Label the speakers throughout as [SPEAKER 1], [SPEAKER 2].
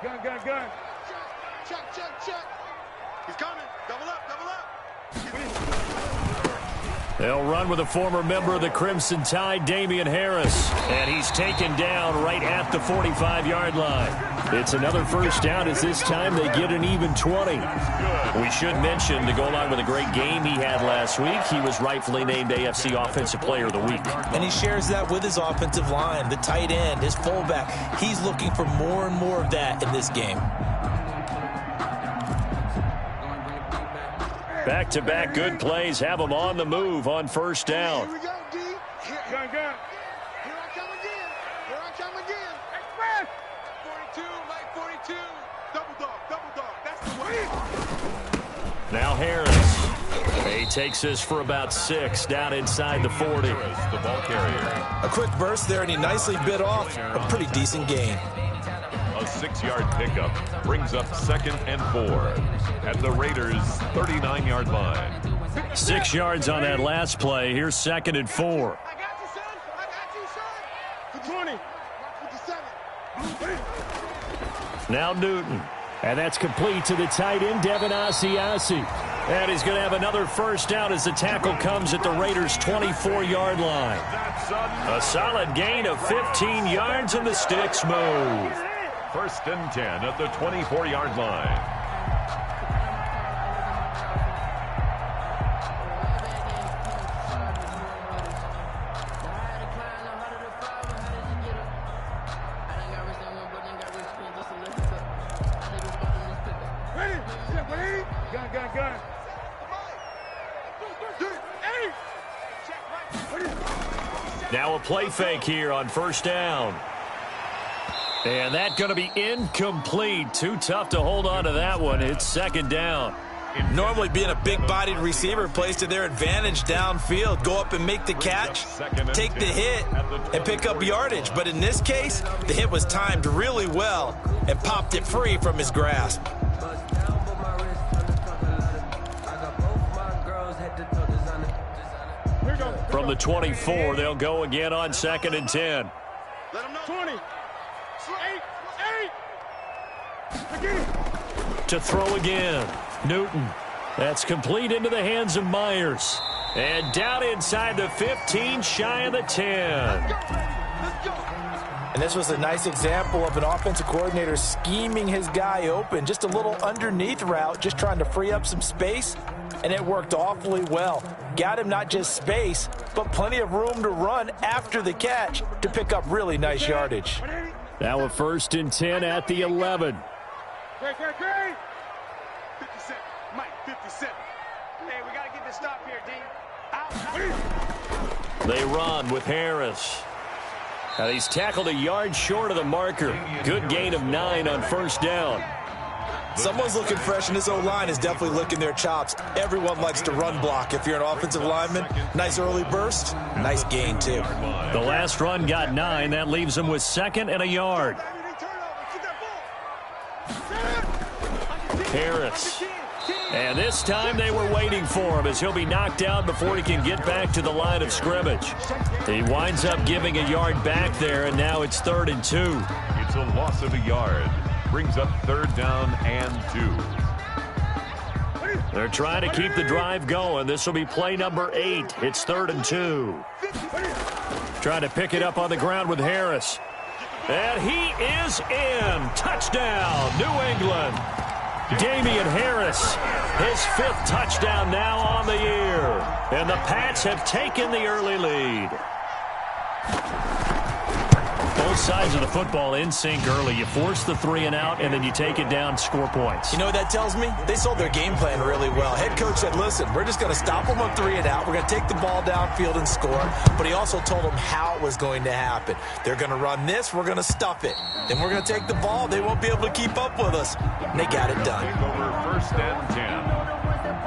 [SPEAKER 1] Gun. Check. He's coming. Double up.
[SPEAKER 2] They'll run with a former member of the Crimson Tide, Damian Harris. And he's taken down right at the 45-yard line. It's another first down as this time they get an even 20. We should mention, to go along with a great game he had last week, he was rightfully named AFC Offensive Player of the Week.
[SPEAKER 3] And he shares that with his offensive line, the tight end, his fullback. He's looking for more and more of that in this game.
[SPEAKER 2] Back-to-back good plays have them on the move on first down.
[SPEAKER 1] Here we go, D. Gun. Here I come again. Express. 42, Mike 42. Double dog. That's the way.
[SPEAKER 2] Now Harris. He takes this for about 6 down inside the 40.
[SPEAKER 4] The ball carrier.
[SPEAKER 3] A quick burst there, and he nicely bit off a pretty decent gain.
[SPEAKER 4] A 6-yard pickup brings up 2nd and 4 at the Raiders' 39-yard line.
[SPEAKER 2] 6 yards on that last play. Here's 2nd and 4.
[SPEAKER 1] I got you, son. For 20. 57.
[SPEAKER 2] Now Newton. And that's complete to the tight end, Devin Asiasi. And he's going to have another first down as the tackle comes at the Raiders' 24-yard line. A solid gain of 15 yards, and the sticks move.
[SPEAKER 4] 1st and 10 at the 24-yard line.
[SPEAKER 1] Gun.
[SPEAKER 2] Now a play fake here on first down. And that's going to be incomplete. Too tough to hold on to that one. It's 2nd down.
[SPEAKER 3] Normally being a big-bodied receiver plays to their advantage downfield. Go up and make the catch, take the hit, and pick up yardage. But in this case, the hit was timed really well and popped it free from his grasp.
[SPEAKER 2] From the 24, they'll go again on 2nd and 10.
[SPEAKER 1] Let him know. 20. 8.
[SPEAKER 2] To throw again. Newton. That's complete into the hands of Myers. And down inside the 15, shy of the 10.
[SPEAKER 3] And this was a nice example of an offensive coordinator scheming his guy open. Just a little underneath route, just trying to free up some space. And it worked awfully well. Got him not just space, but plenty of room to run after the catch to pick up really nice yardage.
[SPEAKER 2] Now a 1st and 10 at the 11.
[SPEAKER 1] Great. 57. Mike, 57. Hey, we got to get this stop here, D. Out.
[SPEAKER 2] They run with Harris. Now he's tackled a yard short of the marker. Good gain of 9 on first down.
[SPEAKER 3] Someone's looking fresh, and his O-line is definitely licking their chops. Everyone likes to run block. If you're an offensive lineman, nice early burst, nice gain, too.
[SPEAKER 2] The last run got 9. That leaves him with 2nd and a yard. Harris. And this time they were waiting for him as he'll be knocked down before he can get back to the line of scrimmage. He winds up giving a yard back there, and now it's 3rd and 2.
[SPEAKER 4] It's a loss of a yard. Brings up 3rd down and 2.
[SPEAKER 2] They're trying to keep the drive going. This will be play number 8. It's 3rd and 2. Trying to pick it up on the ground with Harris. And he is in. Touchdown, New England. Damian Harris, his 5th touchdown now on the year. And the Pats have taken the early lead. Both sides of the football in sync early. You force the 3 and out, and then you take it down, score points.
[SPEAKER 3] You know what that tells me? They sold their game plan really well. Head coach said, listen, we're just going to stop them on 3 and out. We're going to take the ball downfield and score. But he also told them how it was going to happen. They're going to run this. We're going to stuff it. Then we're going to take the ball. They won't be able to keep up with us. And they got it done.
[SPEAKER 4] Over 1st and 10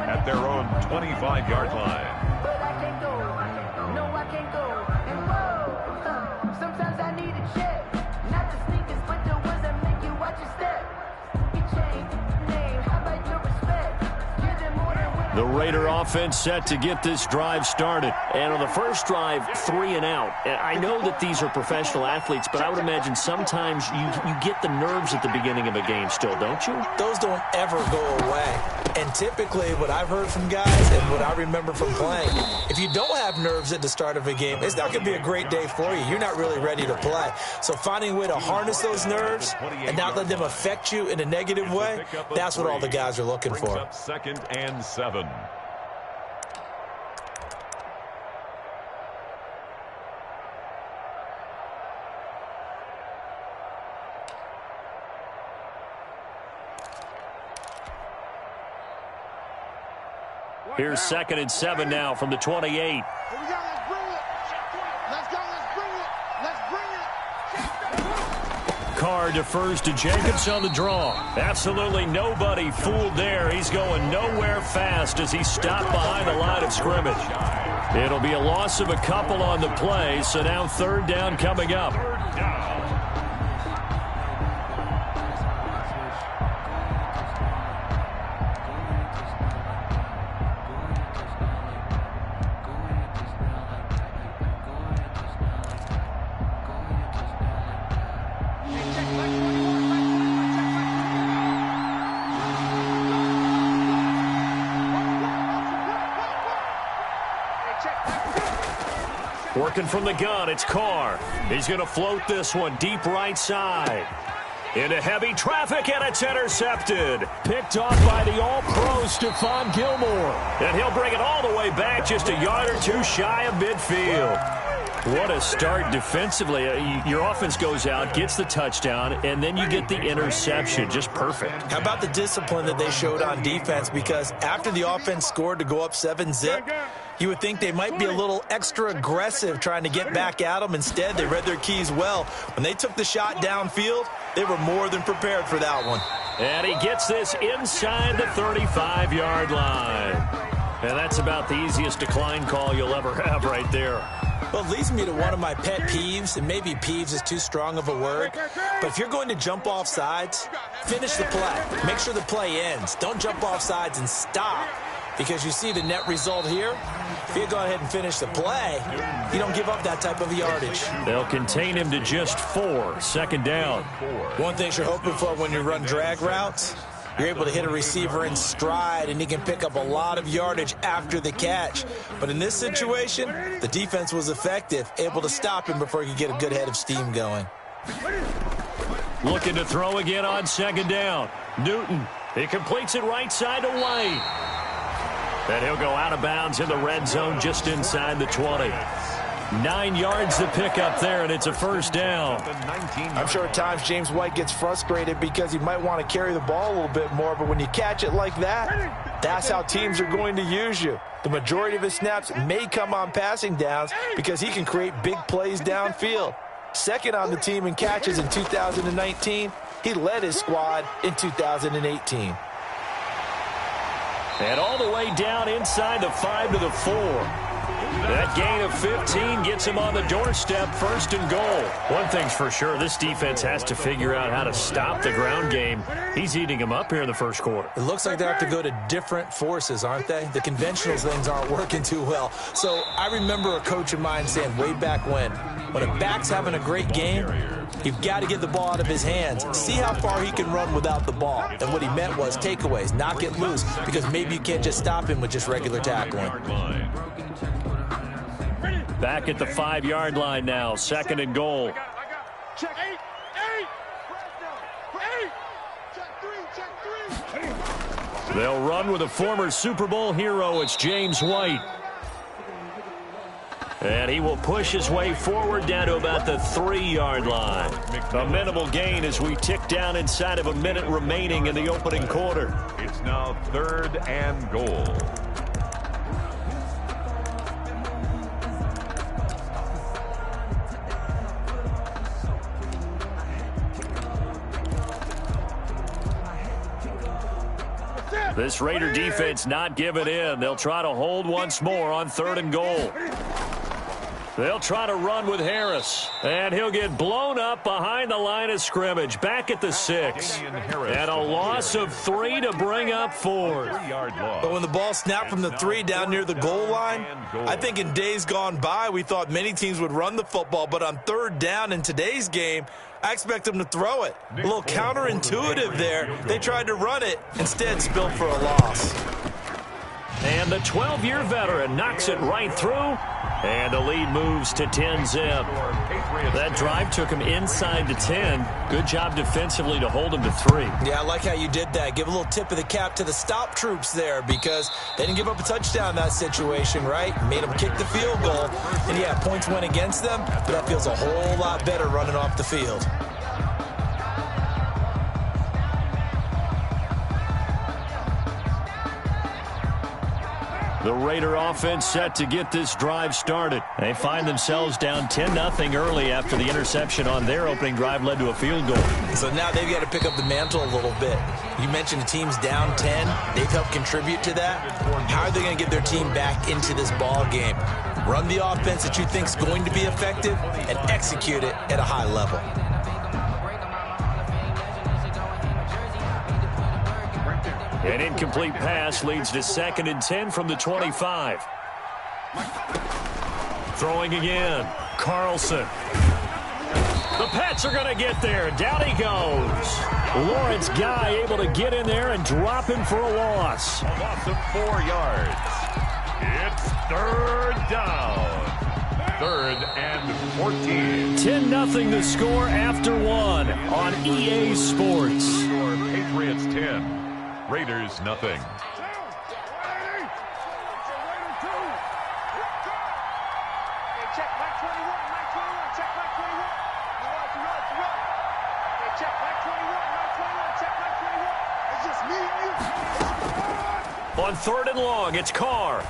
[SPEAKER 4] at their own 25-yard line.
[SPEAKER 2] The Raider offense set to get this drive started.
[SPEAKER 5] And on the first drive, 3 and out. And I know that these are professional athletes, but I would imagine sometimes you get the nerves at the beginning of a game still, don't you?
[SPEAKER 3] Those don't ever go away. And typically what I've heard from guys and what I remember from playing, if you don't have nerves at the start of a game, it's not going to be a great day for you. You're not really ready to play. So finding a way to harness those nerves and not let them affect you in a negative way, that's what all the guys are looking for.
[SPEAKER 4] 2nd and 7.
[SPEAKER 2] Here's 2nd and 7 now from the 28.
[SPEAKER 1] Here we go. Let's bring it. Let's go. Let's bring it. Let's bring it.
[SPEAKER 2] Carr defers to Jacobs on the draw. Absolutely nobody fooled there. He's going nowhere fast as he's stopped behind the line of scrimmage. It'll be a loss of a couple on the play, so now 3rd down coming up. Working from the gun, it's Carr. He's going to float this one deep right side. Into heavy traffic, and it's intercepted. Picked off by the all-pro Stephon Gilmore. And he'll bring it all the way back just a yard or two shy of midfield. What a start defensively. Your offense goes out, gets the touchdown, and then you get the interception. Just perfect.
[SPEAKER 3] How about the discipline that they showed on defense? Because after the offense scored to go up 7-zip, you would think they might be a little extra aggressive trying to get back at them. Instead, they read their keys well. When they took the shot downfield, they were more than prepared for that one.
[SPEAKER 2] And he gets this inside the 35-yard line. And that's about the easiest decline call you'll ever have right there.
[SPEAKER 3] Well, it leads me to one of my pet peeves, and maybe peeves is too strong of a word, but if you're going to jump off sides, finish the play. Make sure the play ends. Don't jump off sides and stop, because you see the net result here. If you go ahead and finish the play, you don't give up that type of yardage.
[SPEAKER 2] They'll contain him to just 4, 2nd down.
[SPEAKER 3] One thing you're hoping for when you run drag routes, you're able to hit a receiver in stride, and he can pick up a lot of yardage after the catch. But in this situation, the defense was effective, able to stop him before he could get a good head of steam going.
[SPEAKER 2] Looking to throw again on 2nd down. Newton, he completes it right side to White. And he'll go out of bounds in the red zone just inside the 20. 9 yards to pick up there, and it's a 1st down.
[SPEAKER 3] I'm sure at times James White gets frustrated because he might want to carry the ball a little bit more, but when you catch it like that, that's how teams are going to use you. The majority of his snaps may come on passing downs because he can create big plays downfield. 2nd on the team in catches in 2019. He led his squad in 2018.
[SPEAKER 2] And all the way down inside the 5 to the 4. That gain of 15 gets him on the doorstep, 1st and goal. One thing's for sure, this defense has to figure out how to stop the ground game. He's eating them up here in the 1st quarter.
[SPEAKER 3] It looks like they have to go to different forces, aren't they? The conventional things aren't working too well. So I remember a coach of mine saying way back when a back's having a great game, you've got to get the ball out of his hands. See how far he can run without the ball. And what he meant was takeaways, not get loose, because maybe you can't just stop him with just regular tackling.
[SPEAKER 2] Back at the 5-yard line now, 2nd and goal.
[SPEAKER 1] Check 8. Check 3.
[SPEAKER 2] They'll run with a former Super Bowl hero. It's James White. And he will push his way forward down to about the 3-yard line. A minimal gain as we tick down inside of a minute remaining in the opening quarter.
[SPEAKER 4] It's now 3rd and goal.
[SPEAKER 2] This Raider defense not giving in. They'll try to hold once more on 3rd and goal. They'll try to run with Harris, and he'll get blown up behind the line of scrimmage, back at the 6. And a loss of 3 to bring up 4.
[SPEAKER 3] But when the ball snapped from the 3 down near the goal line, I think in days gone by, we thought many teams would run the football, but on 3rd down in today's game, I expect them to throw it. A little counterintuitive there. They tried to run it, instead spilled for a loss.
[SPEAKER 2] And the 12-year veteran knocks it right through, and the lead moves to 10-zip. That drive took him inside the 10. Good job defensively to hold him to 3.
[SPEAKER 3] Yeah, I like how you did that. Give a little tip of the cap to the stop troops there because they didn't give up a touchdown in that situation, right? Made them kick the field goal. And, yeah, points went against them, but that feels a whole lot better running off the field.
[SPEAKER 2] The Raider offense set to get this drive started. They find themselves down 10-0 early after the interception on their opening drive led to a field goal.
[SPEAKER 3] So now they've got to pick up the mantle a little bit. You mentioned the team's down 10. They've helped contribute to that. How are they going to get their team back into this ball game? Run the offense that you think is going to be effective and execute it at a high level.
[SPEAKER 2] An incomplete pass leads to 2nd and 10 from the 25. Throwing again. Carlson. The Pats are going to get there. Down he goes. Lawrence Guy able to get in there and drop him for a loss.
[SPEAKER 4] A loss of 4 yards. It's 3rd down. 3rd and 14.
[SPEAKER 2] 10-0 the score after 1 on EA Sports.
[SPEAKER 4] Patriots 10. Raiders nothing.
[SPEAKER 2] On 3rd and long, it's Carr.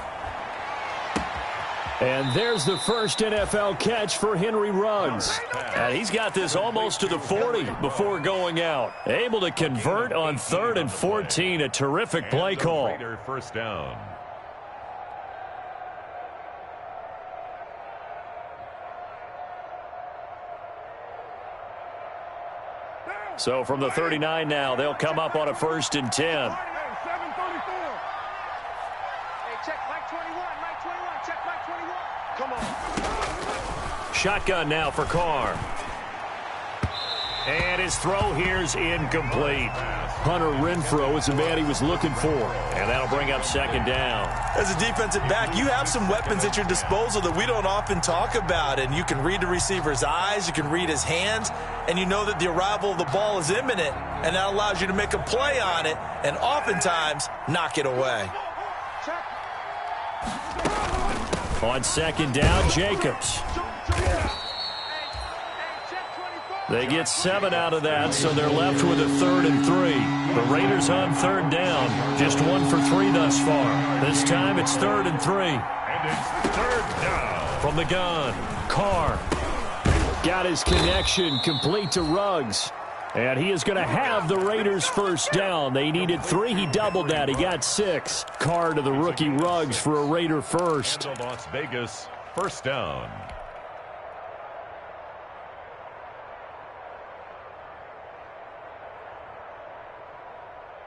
[SPEAKER 2] And there's the first NFL catch for Henry Ruggs. And he's got this almost to the 40 before going out. Able to convert on 3rd and 14. A terrific play call.
[SPEAKER 4] Raider first down.
[SPEAKER 2] So from the 39 now, they'll come up on a 1st and 10. Shotgun now for Carr. And his throw here's incomplete. Hunter Renfrow is the man he was looking for. And that'll bring up 2nd down.
[SPEAKER 3] As a defensive back, you have some weapons at your disposal that we don't often talk about. And you can read the receiver's eyes, you can read his hands, and you know that the arrival of the ball is imminent. And that allows you to make a play on it and oftentimes knock it away.
[SPEAKER 2] On 2nd down, Jacobs. They get 7 out of that, so they're left with a 3rd and 3. The Raiders on 3rd down, just 1 for 3 thus far. This time it's 3rd and 3.
[SPEAKER 4] And it's 3rd down.
[SPEAKER 2] From the gun, Carr. Got his connection complete to Ruggs. And he is going to have the Raiders first down. They needed 3. He doubled that. He got 6. Carr to the rookie Ruggs for a Raider first.
[SPEAKER 4] And Las Vegas first down.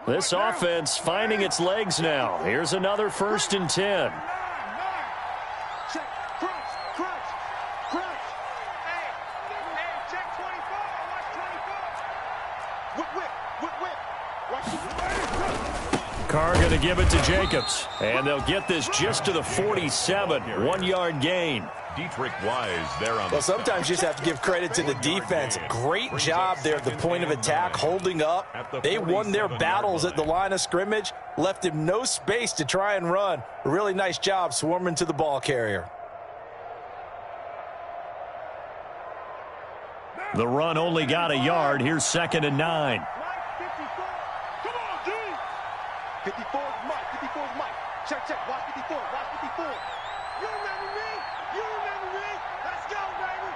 [SPEAKER 2] This offense finding its legs now. Here's another 1st and 10. Carr going to give it to Jacobs. And they'll get this just to the 47. 1-yard gain.
[SPEAKER 4] Dietrich Wise there on the
[SPEAKER 3] Well, sometimes you just have to give credit to the defense. Great job there at the point of attack, holding up. They won their battles at the line of scrimmage, left him no space to try and run. A really nice job swarming to the ball carrier.
[SPEAKER 2] The run only got a yard. Here's 2nd and 9.
[SPEAKER 1] 54 is Mike. 54 is Mike. Check, check. Watch 54. Watch 54. You remember me? You remember me? Let's go,
[SPEAKER 2] baby.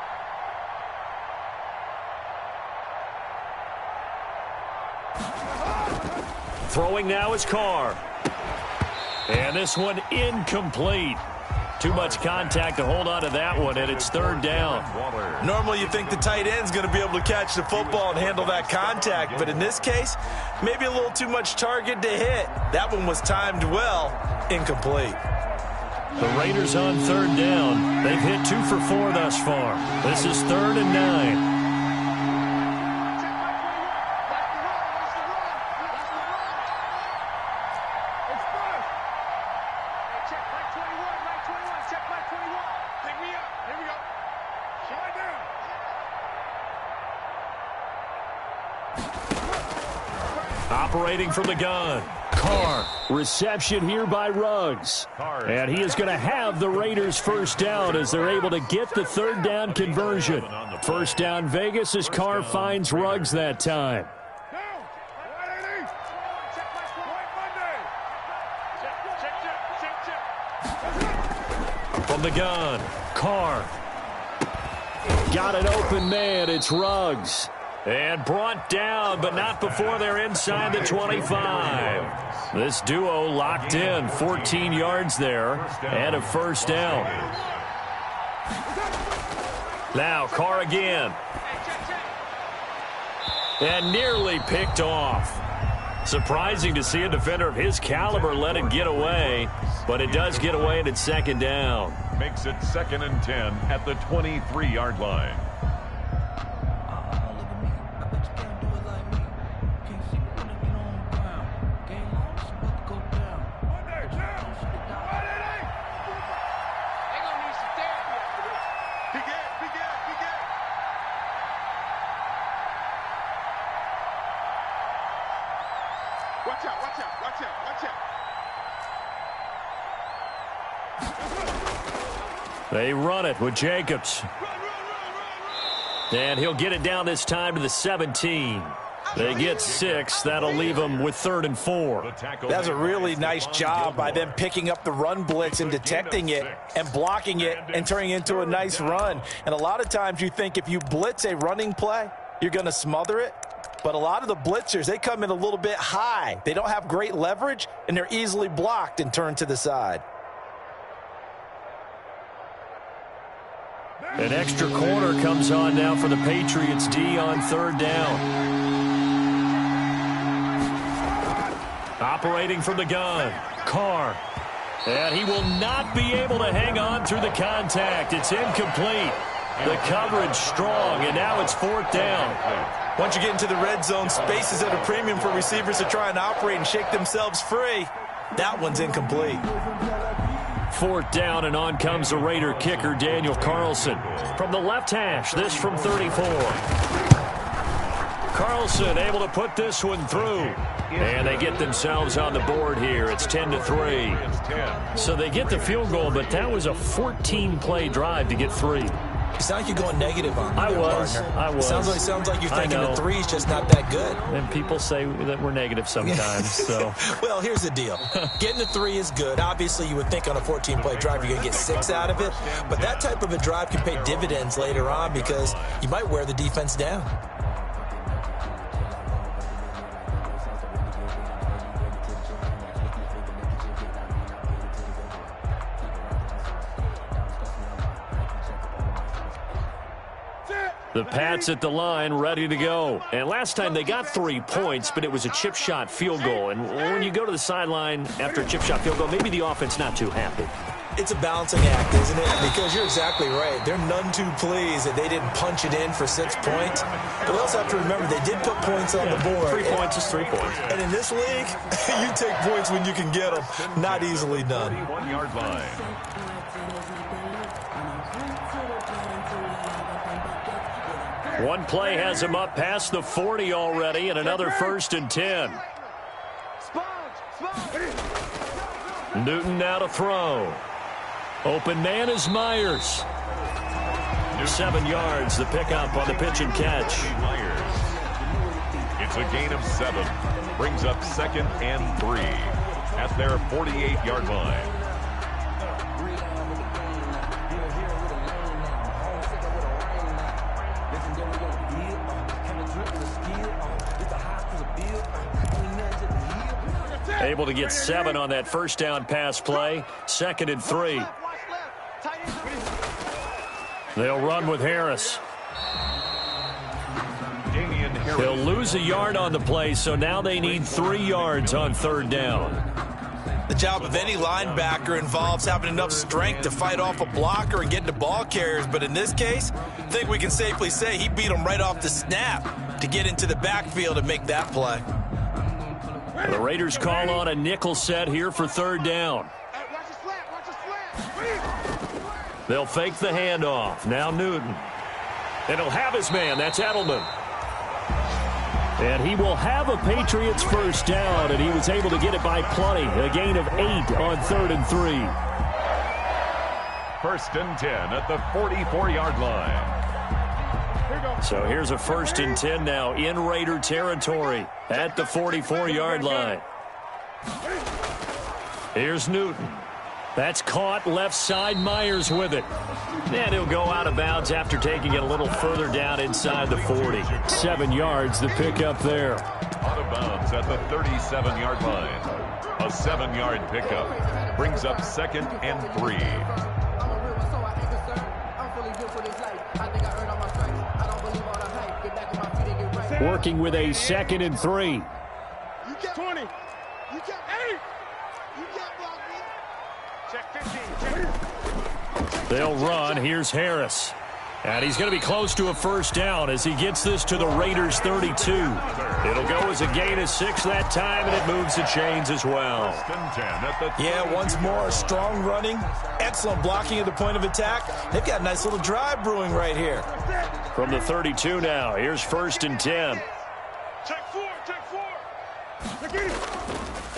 [SPEAKER 2] Throwing now is Carr. And this one incomplete. Too much contact to hold on to that one, and it's third down.
[SPEAKER 3] Normally you think the tight end's going to be able to catch the football and handle that contact, but in this case, maybe a little too much target to hit. That one was timed well, incomplete.
[SPEAKER 2] The Raiders on third down. They've hit 2 for 4 thus far. This is 3rd and 9. Operating from the gun. Carr. Reception here by Ruggs. And he is going to have the Raiders first down as they're able to get the third down conversion. First down Vegas as Carr finds Ruggs that time. From the gun. Carr. Got an open man. It's Ruggs. And brought down, but not before they're inside the 25. This duo locked in, 14 yards there, and a first down. Now Carr again. And nearly picked off. Surprising to see a defender of his caliber let it get away, but it does get away and it's second down.
[SPEAKER 4] Makes it 2nd and 10 at the 23-yard line.
[SPEAKER 1] Watch out, watch out, watch out, watch out.
[SPEAKER 2] They run it with Jacobs. And he'll get it down this time to the 17. They get 6. That'll leave them with 3rd and 4.
[SPEAKER 3] That's a really nice job by them picking up the run blitz and detecting it and blocking it and turning it into a nice run. And a lot of times you think if you blitz a running play, you're going to smother it. But a lot of the blitzers, they come in a little bit high. They don't have great leverage, and they're easily blocked and turned to the side.
[SPEAKER 2] An extra corner comes on now for the Patriots D on 3rd down. Operating from the gun, Carr. And he will not be able to hang on through the contact. It's incomplete. The coverage strong, and now it's 4th down.
[SPEAKER 3] Once you get into the red zone, space is at a premium for receivers to try and operate and shake themselves free. That one's incomplete.
[SPEAKER 2] 4th down, and on comes the Raider kicker, Daniel Carlson. From the left hash, this from 34. Carlson able to put this one through. And they get themselves on the board here. It's 10-3. So they get the field goal, but that was a 14-play drive to get 3.
[SPEAKER 3] It's not like you're going negative on me.
[SPEAKER 2] I was.
[SPEAKER 3] Sounds like you're thinking the 3's just not that good.
[SPEAKER 2] And people say that we're negative sometimes. So,
[SPEAKER 3] well, here's the deal. Getting the 3 is good. Obviously, you would think on a 14-play drive you're going to get 6 out of it. But that type of a drive can pay dividends later on because you might wear the defense down.
[SPEAKER 2] The Pats at the line, ready to go. And last time they got 3 points, but it was a chip shot field goal. And when you go to the sideline after a chip shot field goal, maybe the offense not too happy.
[SPEAKER 3] It's a balancing act, isn't it? Because you're exactly right. They're none too pleased that they didn't punch it in for 6 points. But we also have to remember they did put points on the board.
[SPEAKER 2] 3 points is 3 points.
[SPEAKER 3] And in this league, you take points when you can get them. Not easily done.
[SPEAKER 4] 1-yard line.
[SPEAKER 2] One play has him up past the 40 already, and another 1st and 10. Newton now to throw. Open man is Myers. 7 yards, the pickup on the pitch and catch.
[SPEAKER 4] It's a gain of 7. Brings up 2nd and 3 at their 48-yard line.
[SPEAKER 2] Able to get 7 on that first down pass play. 2nd and 3. They'll run with Harris. He'll lose a yard on the play, so now they need 3 yards on 3rd down.
[SPEAKER 3] The job of any linebacker involves having enough strength to fight off a blocker and get into ball carriers, but in this case, I think we can safely say he beat him right off the snap to get into the backfield and make that play.
[SPEAKER 2] The Raiders call on a nickel set here for 3rd down. They'll fake the handoff. Now Newton. And he'll have his man. That's Edelman. And he will have a Patriots 1st down, and he was able to get it by plenty. A gain of 8 on 3rd and 3.
[SPEAKER 4] 1st and 10 at the 44-yard line.
[SPEAKER 2] So here's a 1st and 10 now in Raider territory at the 44-yard line. Here's Newton. That's caught left side. Myers with it. And he'll go out of bounds after taking it a little further down inside the 40. 7 yards the pickup there.
[SPEAKER 4] Out of bounds at the 37-yard line. A 7-yard pickup brings up 2nd and 3.
[SPEAKER 2] Working with a 2nd and 3.
[SPEAKER 1] You got 20. You got 8. You got block me. Check 15. Check.
[SPEAKER 2] They'll run. Here's Harris. And he's going to be close to a 1st down as he gets this to the Raiders 32. It'll go as a gain of 6 that time, and it moves the chains as well.
[SPEAKER 3] Yeah, once more, strong running, excellent blocking at the point of attack. They've got a nice little drive brewing right here.
[SPEAKER 2] From the 32 now, here's 1st and 10.
[SPEAKER 1] Check 4. Check 4.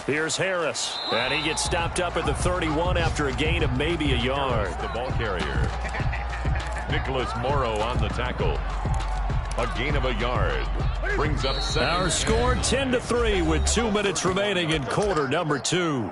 [SPEAKER 2] Here's Harris, and he gets stopped up at the 31 after a gain of maybe a yard.
[SPEAKER 4] The ball carrier. Nicholas Morrow on the tackle. A gain of a yard. Brings up 2nd.
[SPEAKER 2] Our score 10-3 with 2 minutes remaining in quarter number 2.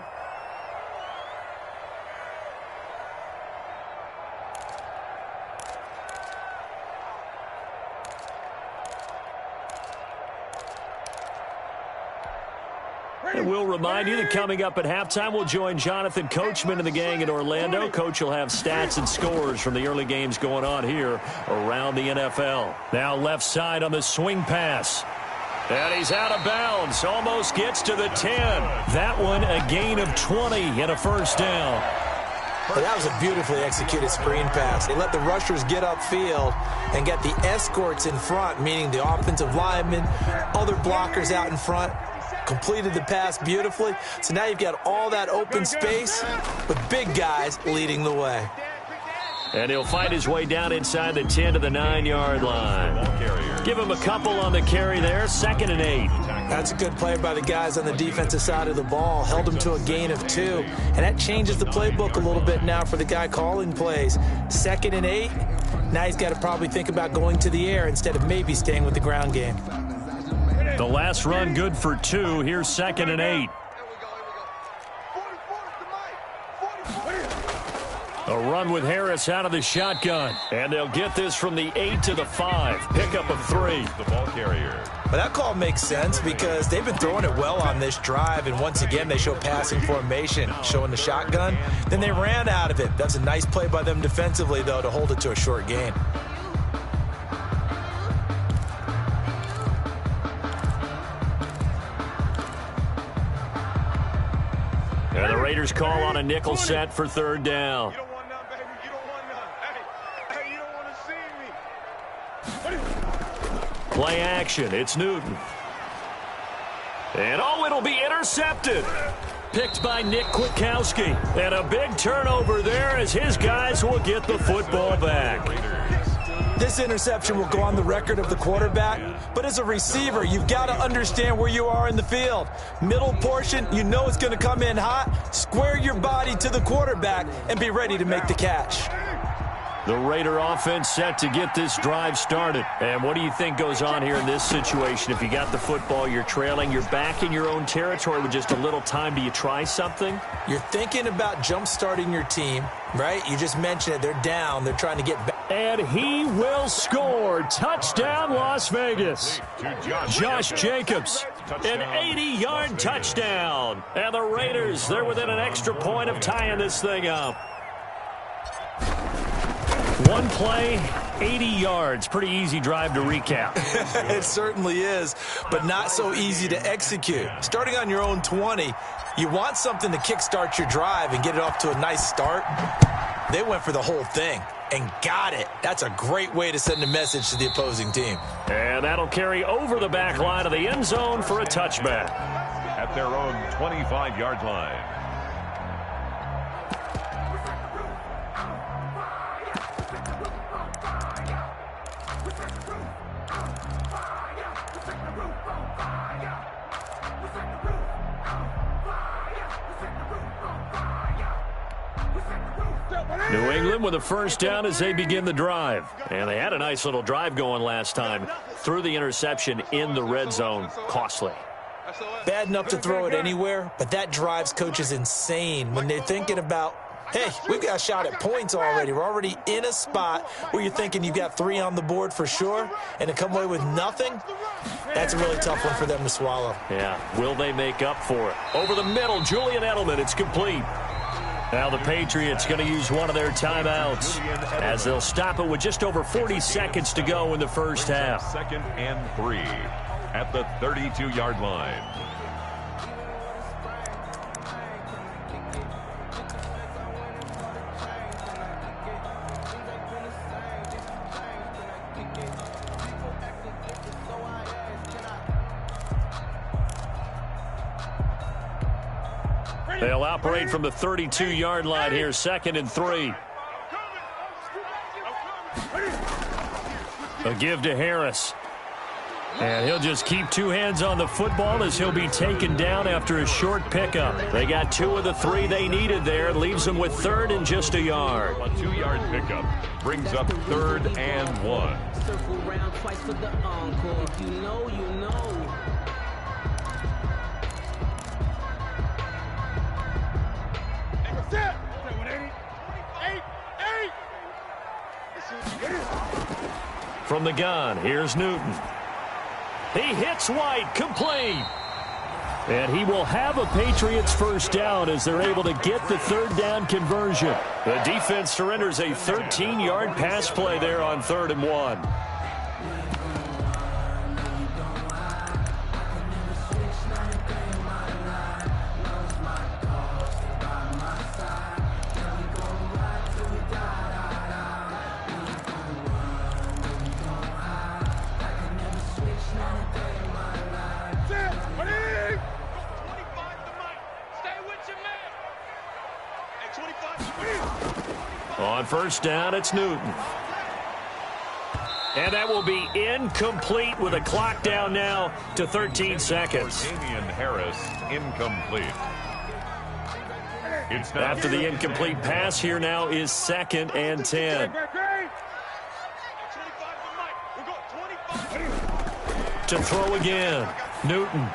[SPEAKER 2] And we'll remind you that coming up at halftime, we'll join Jonathan Coachman and the gang in Orlando. Coach will have stats and scores from the early games going on here around the NFL. Now left side on the swing pass. And he's out of bounds. Almost gets to the 10. That one a gain of 20 and a 1st down.
[SPEAKER 3] Well, that was a beautifully executed screen pass. They let the rushers get upfield and get the escorts in front, meaning the offensive linemen, other blockers out in front. Completed the pass beautifully. So now you've got all that open space with big guys leading the way.
[SPEAKER 2] And he'll find his way down inside the 10 to the 9-yard line. Give him a couple on the carry there. 2nd and 8.
[SPEAKER 3] That's a good play by the guys on the defensive side of the ball. Held him to a gain of 2. And that changes the playbook a little bit now for the guy calling plays. 2nd and 8. Now he's got to probably think about going to the air instead of maybe staying with the ground game.
[SPEAKER 2] The last run good for 2. Here's 2nd and 8. A run with Harris out of the shotgun. And they'll get this from the 8 to the 5. Pickup of 3.
[SPEAKER 4] The ball carrier.
[SPEAKER 3] But that call makes sense because they've been throwing it well on this drive. And once again, they show passing formation, showing the shotgun. Then they ran out of it. That's a nice play by them defensively, though, to hold it to a short gain.
[SPEAKER 2] And the Raiders call on a nickel set for 3rd down.
[SPEAKER 1] You don't want none, baby. You don't want none. Hey, you don't want to see me.
[SPEAKER 2] Play action. It's Newton. And it'll be intercepted. Picked by Nick Kwiatkowski. And a big turnover there as his guys will get the football back.
[SPEAKER 3] This interception will go on the record of the quarterback, but as a receiver, you've got to understand where you are in the field. Middle portion, you know it's going to come in hot. Square your body to the quarterback and be ready to make the catch.
[SPEAKER 2] The Raider offense set to get this drive started. And what do you think goes on here in this situation? If you got the football, you're trailing, you're back in your own territory with just a little time. Do you try something?
[SPEAKER 3] You're thinking about jump-starting your team, right? You just mentioned it. They're down. They're trying to get back.
[SPEAKER 2] And he will score. Touchdown, Las Vegas. Josh Jacobs, an 80-yard touchdown. And the Raiders, they're within an extra point of tying this thing up. One play, 80 yards. Pretty easy drive to recap.
[SPEAKER 3] It certainly is, but not so easy to execute. Starting on your own 20, you want something to kickstart your drive and get it off to a nice start. They went for the whole thing and got it. That's a great way to send a message to the opposing team.
[SPEAKER 2] And that'll carry over the back line of the end zone for a touchback.
[SPEAKER 4] At their own 25-yard line.
[SPEAKER 2] New England with a first down as they begin the drive. And they had a nice little drive going last time. Threw the interception in the red zone. Costly.
[SPEAKER 3] Bad enough to throw it anywhere, but that drives coaches insane when they're thinking about, hey, we've got a shot at points already. We're already in a spot where you're thinking you've got 3 on the board for sure, and to come away with nothing, that's a really tough one for them to swallow.
[SPEAKER 2] Yeah, will they make up for it? Over the middle, Julian Edelman, it's complete. Now the Patriots going to use one of their timeouts as they'll stop it with just over 40 seconds to go in the first half.
[SPEAKER 4] 2nd and 3 at the 32-yard line.
[SPEAKER 2] They'll operate from the 32-yard line here, 2nd and 3. A give to Harris. And he'll just keep 2 hands on the football as he'll be taken down after a short pickup. They got 2 of the 3 they needed there. Leaves them with 3rd and just a yard.
[SPEAKER 4] A 2-yard pickup brings up 3rd and 1.
[SPEAKER 6] Circle round twice for the encore. If you know, you know.
[SPEAKER 2] From the gun, here's Newton. He hits White, complete. And he will have a Patriots first down as they're able to get the 3rd down conversion. The defense surrenders a 13-yard pass play there on 3rd and 1. On first down, it's Newton. And that will be incomplete with a clock down now to 13 seconds.
[SPEAKER 4] Damian Harris, incomplete. It's now
[SPEAKER 2] After the incomplete pass, here now is 2nd and 10. To throw again, Newton.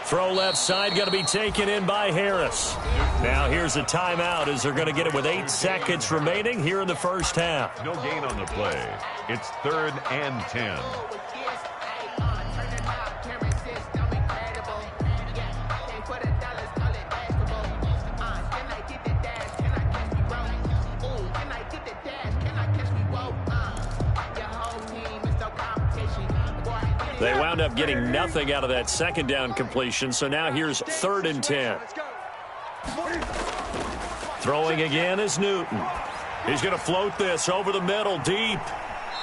[SPEAKER 2] Throw left side, going to be taken in by Harris. Now here's a timeout as they're going to get it with 8 seconds remaining here in the first half.
[SPEAKER 4] no gain on the play. It's 3rd and 10.
[SPEAKER 2] They wound up getting nothing out of that 2nd down completion, so now here's 3rd and 10. Throwing again is Newton. He's going to float this over the middle deep.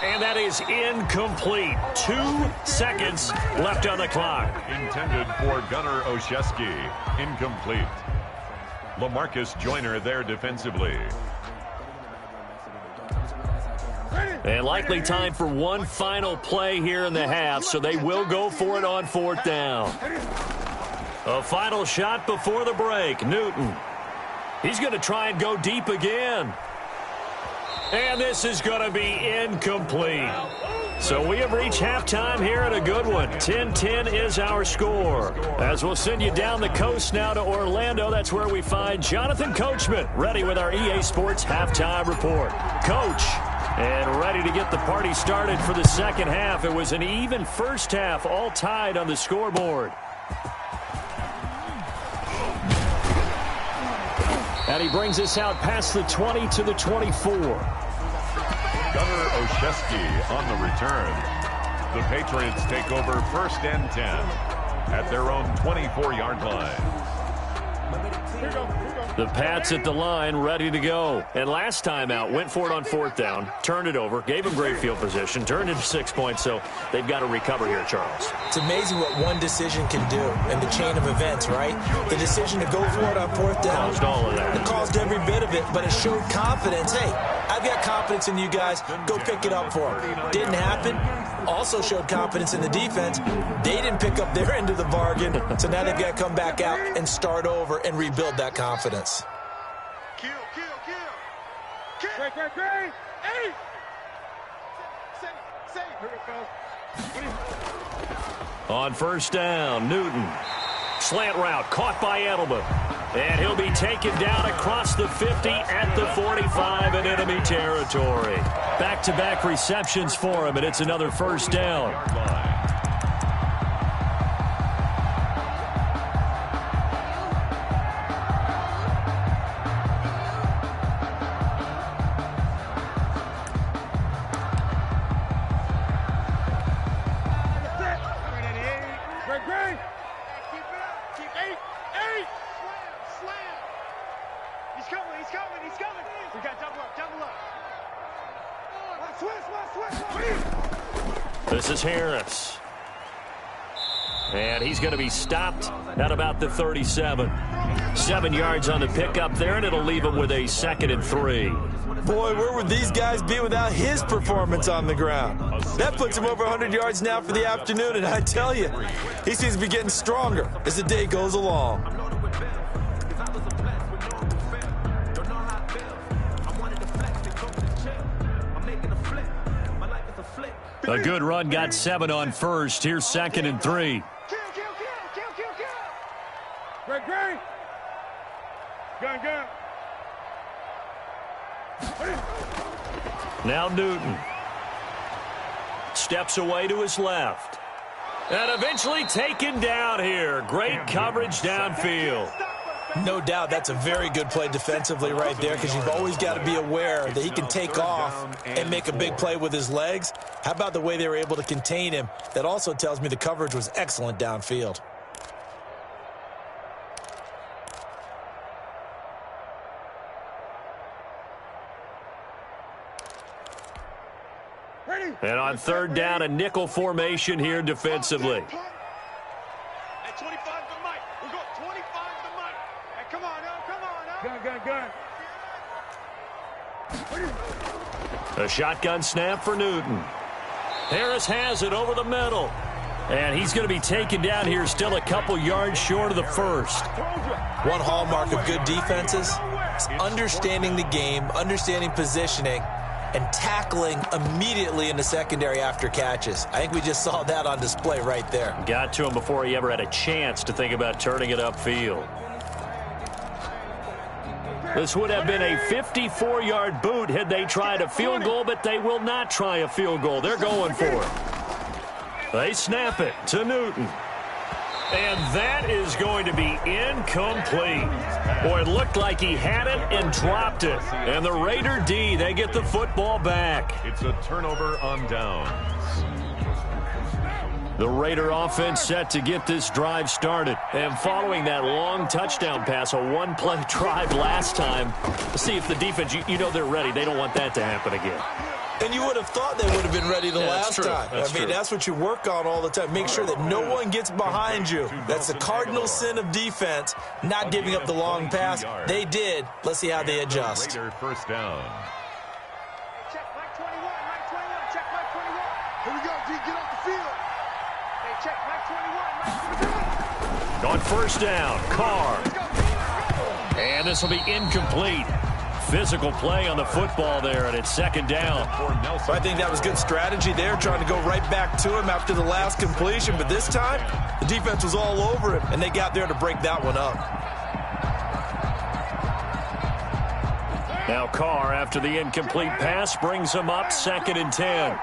[SPEAKER 2] And that is incomplete. 2 seconds left on the clock.
[SPEAKER 4] Intended for Gunnar Olszewski. Incomplete. LaMarcus Joyner there defensively.
[SPEAKER 2] And likely time for one final play here in the half, so they will go for it on 4th down. A final shot before the break. Newton. He's going to try and go deep again. And this is going to be incomplete. So we have reached halftime here at a good one. 10-10 is our score. As we'll send you down the coast now to Orlando, that's where we find Jonathan Coachman ready with our EA Sports Halftime Report. Coach, and ready to get the party started for the second half. It was an even first half, all tied on the scoreboard. And he brings us out past the 20 to the 24.
[SPEAKER 4] Gunnar Olszewski on the return. The Patriots take over 1st and 10 at their own 24-yard line.
[SPEAKER 2] The Pats at the line, ready to go. And last time out, went for it on 4th down, turned it over, gave them great field position, turned into 6 points, so they've got to recover here, Charles.
[SPEAKER 3] It's amazing what one decision can do in the chain of events, right? The decision to go for it on 4th down.
[SPEAKER 2] Caused all of that.
[SPEAKER 3] It caused every bit of it, but it showed confidence. Hey, I've got confidence in you guys. Go pick it up for them. Didn't happen. Also showed confidence in the defense. They didn't pick up their end of the bargain, so now they've got to come back out and start over and rebuild that confidence.
[SPEAKER 1] Kill. Great. Hey! Save. Here it goes.
[SPEAKER 2] On 1st down, Newton. Slant route, caught by Edelman. And he'll be taken down across the 50 at the 45 in enemy territory. Back-to-back receptions for him, and it's another 1st down. This is Harris. And he's going to be stopped at about the 37. 7 yards on the pickup there, and it'll leave him with a 2nd and 3.
[SPEAKER 3] Boy, where would these guys be without his performance on the ground? That puts him over 100 yards now for the afternoon, and I tell you, he seems to be getting stronger as the day goes along.
[SPEAKER 2] A good run, got 7 on 1st. Here's 2nd and 3.
[SPEAKER 1] Kill. Great. Gun.
[SPEAKER 2] Now Newton. Steps away to his left. And eventually taken down here. Great coverage downfield.
[SPEAKER 3] No doubt that's a very good play defensively right there, because you've always got to be aware that he can take off and make a big play with his legs. How about the way they were able to contain him? That also tells me the coverage was excellent downfield.
[SPEAKER 2] And on 3rd down, a nickel formation here defensively.
[SPEAKER 1] Hey, 25 to Mike. We'll go 25 to Mike. Hey, come on now. Gun.
[SPEAKER 2] A shotgun snap for Newton. Harris has it over the middle. And he's going to be taken down here, still a couple yards short of the 1st.
[SPEAKER 3] One hallmark of good defenses is understanding the game, understanding positioning, and tackling immediately in the secondary after catches. I think we just saw that on display right there.
[SPEAKER 2] Got to him before he ever had a chance to think about turning it upfield. This would have been a 54-yard boot had they tried a field goal, but they will not try a field goal. They're going for it. They snap it to Newton. And that is going to be incomplete. Boy, it looked like he had it and dropped it. And the Raider D, they get the football back.
[SPEAKER 4] It's a turnover on downs.
[SPEAKER 2] The Raider offense set to get this drive started. And following that long touchdown pass, a one-play drive last time, let's see if the defense, you know they're ready. They don't want that to happen again.
[SPEAKER 3] And you would have thought they would have been ready the last time. That's what you work on all the time. Make sure that no one gets behind you. That's the cardinal sin of defense, not giving up the long pass. They did. Let's see how they adjust.
[SPEAKER 4] Raider 1st down.
[SPEAKER 1] Check Mike 21. Check Mike 21. Here we go, D. Get off the field. Hey, check Mike 21.
[SPEAKER 2] On 1st down, Carr. And this will be incomplete. Physical play on the football there, and it's 2nd down.
[SPEAKER 3] I think that was good strategy there, trying to go right back to him after the last completion. But this time, the defense was all over him, and they got there to break that one up.
[SPEAKER 2] Now Carr, after the incomplete pass, brings him up 2nd and 10.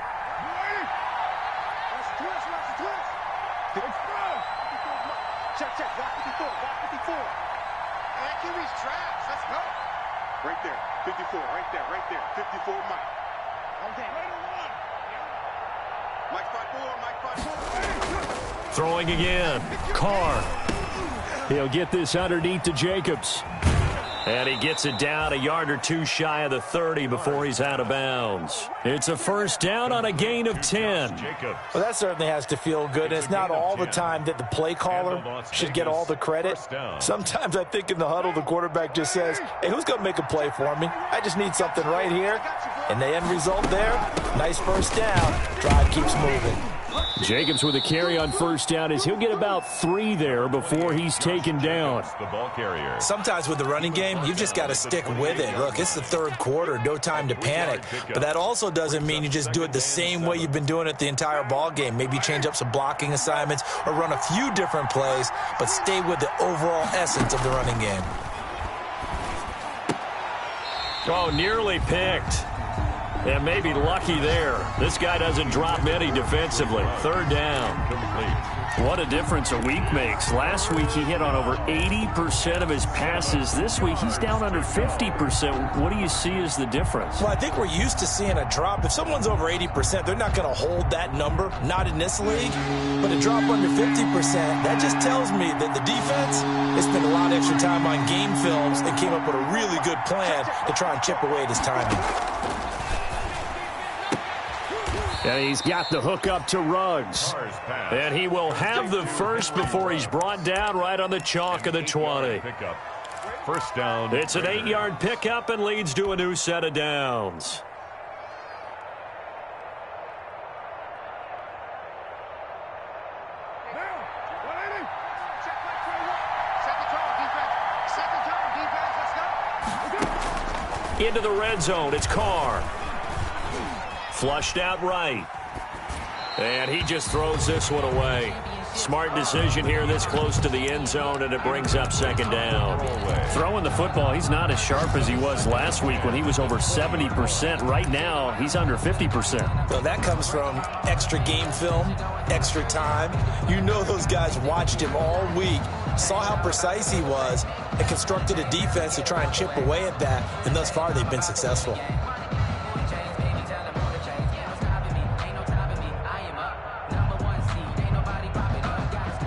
[SPEAKER 1] Check. Block 54. And QB's trash. Let's go. Right there. 54. Right there. 54 Mike.
[SPEAKER 2] Throwing again. Carr. He'll get this underneath to Jacobs. And he gets it down a yard or two shy of the 30 before he's out of bounds. It's a first down on a gain of 10.
[SPEAKER 3] Well, that certainly has to feel good. It's not all the time that the play caller should get all the credit. Sometimes I think in the huddle, the quarterback just says, hey, who's going to make a play for me? I just need something right here. And the end result there, nice first down. Drive keeps moving.
[SPEAKER 2] Jacobs with a carry on first down as he'll get about 3 there before he's taken down.
[SPEAKER 4] The ball carrier.
[SPEAKER 3] Sometimes with the running game, you've just got to stick with it. Look, it's the third quarter, no time to panic. But that also doesn't mean you just do it the same way you've been doing it the entire ball game. Maybe change up some blocking assignments or run a few different plays, but stay with the overall essence of the running game.
[SPEAKER 2] Oh, nearly picked. And maybe lucky there. This guy doesn't drop many defensively. Third down. What a difference a week makes. Last week he hit on over 80% of his passes. This week he's down under 50%. What do you see as the difference?
[SPEAKER 3] Well, I think we're used to seeing a drop. If someone's over 80%, they're not going to hold that number. Not in this league. But a drop under 50%, that just tells me that the defense has spent a lot of extra time on game films and came up with a really good plan to try and chip away at his timing.
[SPEAKER 2] And he's got the hook up to Ruggs. And he will have the first before he's brought down right on the chalk of the 20.
[SPEAKER 4] First down.
[SPEAKER 2] It's an 8-yard pickup and leads to a new set of downs. Into the red zone. It's Carr. Flushed out right. And he just throws this one away. Smart decision here this close to the end zone, and it brings up second down. Throwing the football, he's not as sharp as he was last week when he was over 70%. Right now, he's under 50%.
[SPEAKER 3] Well, that comes from extra game film, extra time. You know those guys watched him all week, saw how precise he was, and constructed a defense to try and chip away at that, and thus far they've been successful.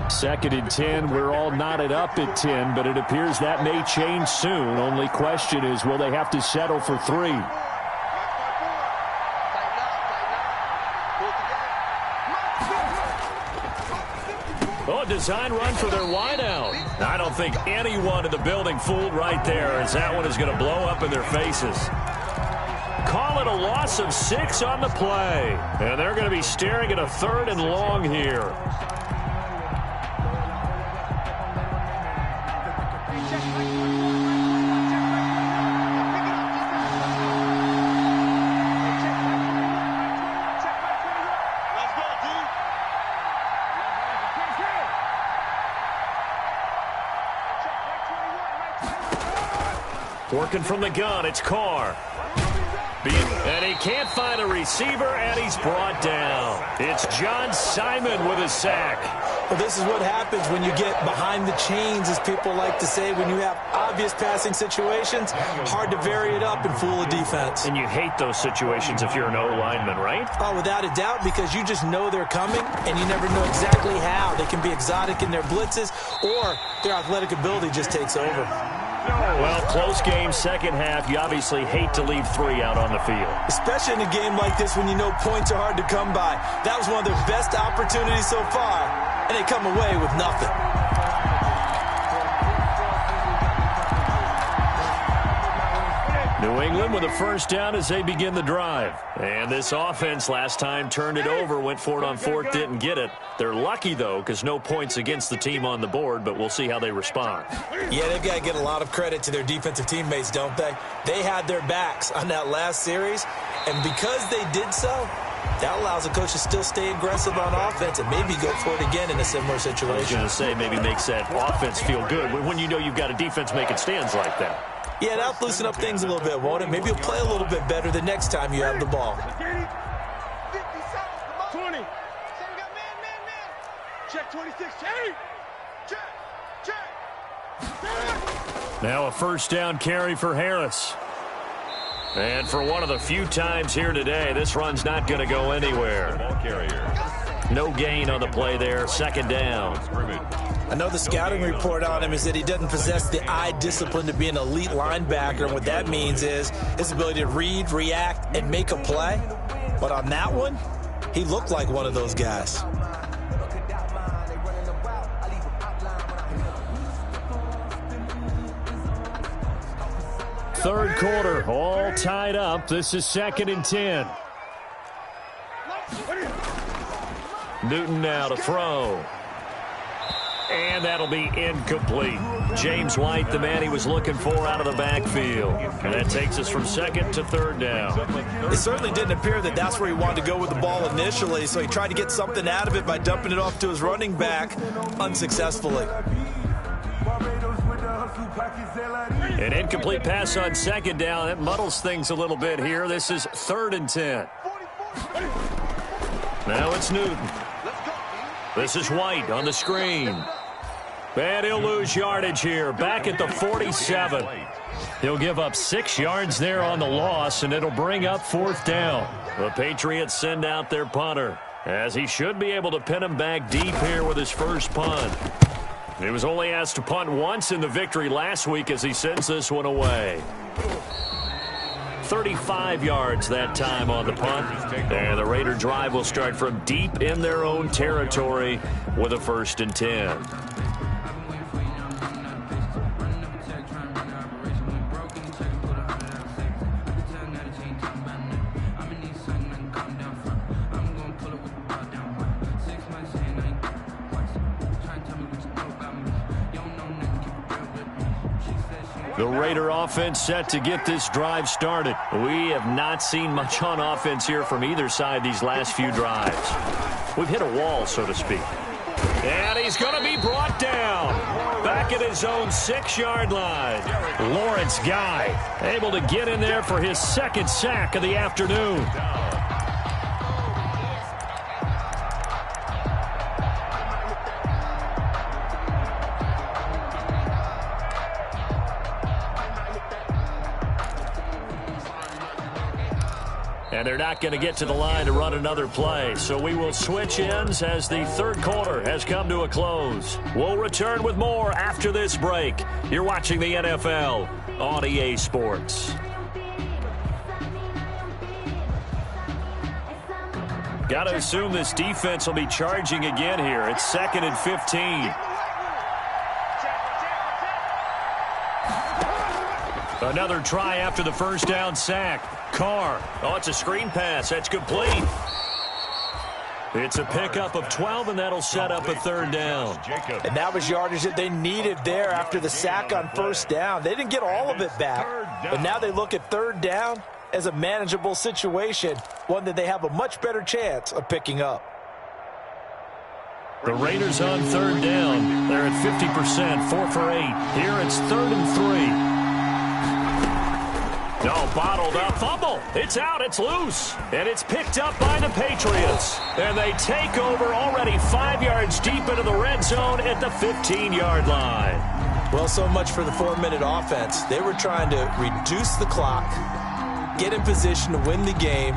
[SPEAKER 2] Second and 10. We're all knotted up at 10, but it appears that may change soon. Only question is, will they have to settle for 3? Oh, a design run for their wideout. I don't think anyone in the building fooled right there, as that one is going to blow up in their faces. Call it a loss of 6 on the play. And they're going to be staring at a 3rd and long here. Working from the gun, it's Carr. And he can't find a receiver, and he's brought down. It's John Simon with a sack.
[SPEAKER 3] Well, this is what happens when you get behind the chains, as people like to say. When you have obvious passing situations, hard to vary it up and fool a defense.
[SPEAKER 2] And you hate those situations if you're an O-lineman, right?
[SPEAKER 3] Oh, without a doubt, because you just know they're coming, and you never know exactly how. They can be exotic in their blitzes, or their athletic ability just takes over.
[SPEAKER 2] Well, close game, second half. You obviously hate to leave 3 out on the field.
[SPEAKER 3] Especially in a game like this when you know points are hard to come by. That was one of their best opportunities so far, and they come away with nothing.
[SPEAKER 2] New England with a first down as they begin the drive. And this offense last time turned it over, went for it on 4th, didn't get it. They're lucky, though, because no points against the team on the board, but we'll see how they respond.
[SPEAKER 3] Yeah, they've got to get a lot of credit to their defensive teammates, don't they? They had their backs on that last series, and because they did so, that allows the coach to still stay aggressive on offense and maybe go for it again in a similar situation.
[SPEAKER 2] I was going to say, maybe makes that offense feel good when you know you've got a defense making stands like that.
[SPEAKER 3] Yeah, that'll loosen up things a little bit, won't it? Maybe you'll play a little bit better the next time you have the ball.
[SPEAKER 1] 20. Check 26. Check.
[SPEAKER 2] Now a first down carry for Harris. And for one of the few times here today, this run's not going to go anywhere.
[SPEAKER 4] Ball carrier.
[SPEAKER 2] No gain on the play there. Second down.
[SPEAKER 3] I know the scouting report on him is that he doesn't possess the eye discipline to be an elite linebacker. And what that means is his ability to read, react, and make a play. But on that one, he looked like one of those guys.
[SPEAKER 2] Third quarter, all tied up. This is 2nd and 10. Newton now to throw. And that'll be incomplete. James White, the man he was looking for out of the backfield. And that takes us from 2nd to 3rd down.
[SPEAKER 3] It certainly didn't appear that that's where he wanted to go with the ball initially, so he tried to get something out of it by dumping it off to his running back unsuccessfully.
[SPEAKER 2] An incomplete pass on 2nd down. That muddles things a little bit here. This is 3rd and 10. Now it's Newton. This is White on the screen. And he'll lose yardage here. Back at the 47. He'll give up 6 yards there on the loss, and it'll bring up 4th down. The Patriots send out their punter, as he should be able to pin him back deep here with his first punt. He was only asked to punt once in the victory last week as he sends this one away. 35 yards that time on the punt. And the Raider drive will start from deep in their own territory with a 1st and 10. The Raider offense set to get this drive started. We have not seen much on offense here from either side these last few drives. We've hit a wall, so to speak. And he's going to be brought down. Back at his own 6-yard line. Lawrence Guy able to get in there for his 2nd sack of the afternoon. And they're not going to get to the line to run another play. So we will switch ends as the 3rd quarter has come to a close. We'll return with more after this break. You're watching the NFL on EA Sports. Got to assume this defense will be charging again here. It's 2nd and 15. Another try after the first down sack. Carr. Oh, it's a screen pass. That's complete. It's a pickup of 12, and that'll set up a 3rd down.
[SPEAKER 3] And that was yardage that they needed there after the sack on 1st down. They didn't get all of it back, but now they look at 3rd down as a manageable situation, one that they have a much better chance of picking up.
[SPEAKER 2] The Raiders on 3rd down. They're at 50%, 4 for 8. Here it's 3rd and 3. No, bottled up. Fumble. It's out. It's loose. And it's picked up by the Patriots. And they take over already 5 yards deep into the red zone at the 15-yard line.
[SPEAKER 3] Well, so much for the 4-minute offense. They were trying to reduce the clock, get in position to win the game,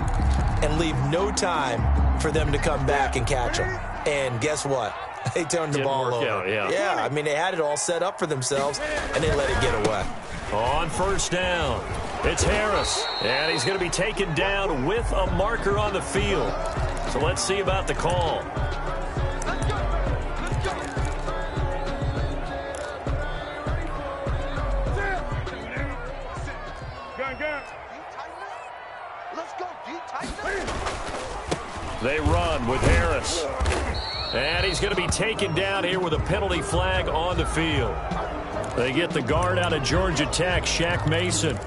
[SPEAKER 3] and leave no time for them to come back and catch them. And guess what? They turned the ball over. Yeah, I mean, they had it all set up for themselves, and they let it get away.
[SPEAKER 2] On 1st down, it's Harris. And he's going to be taken down with a marker on the field. So let's see about the call. They run with Harris. And he's going to be taken down here with a penalty flag on the field. They get the guard out of Georgia Tech, Shaq Mason.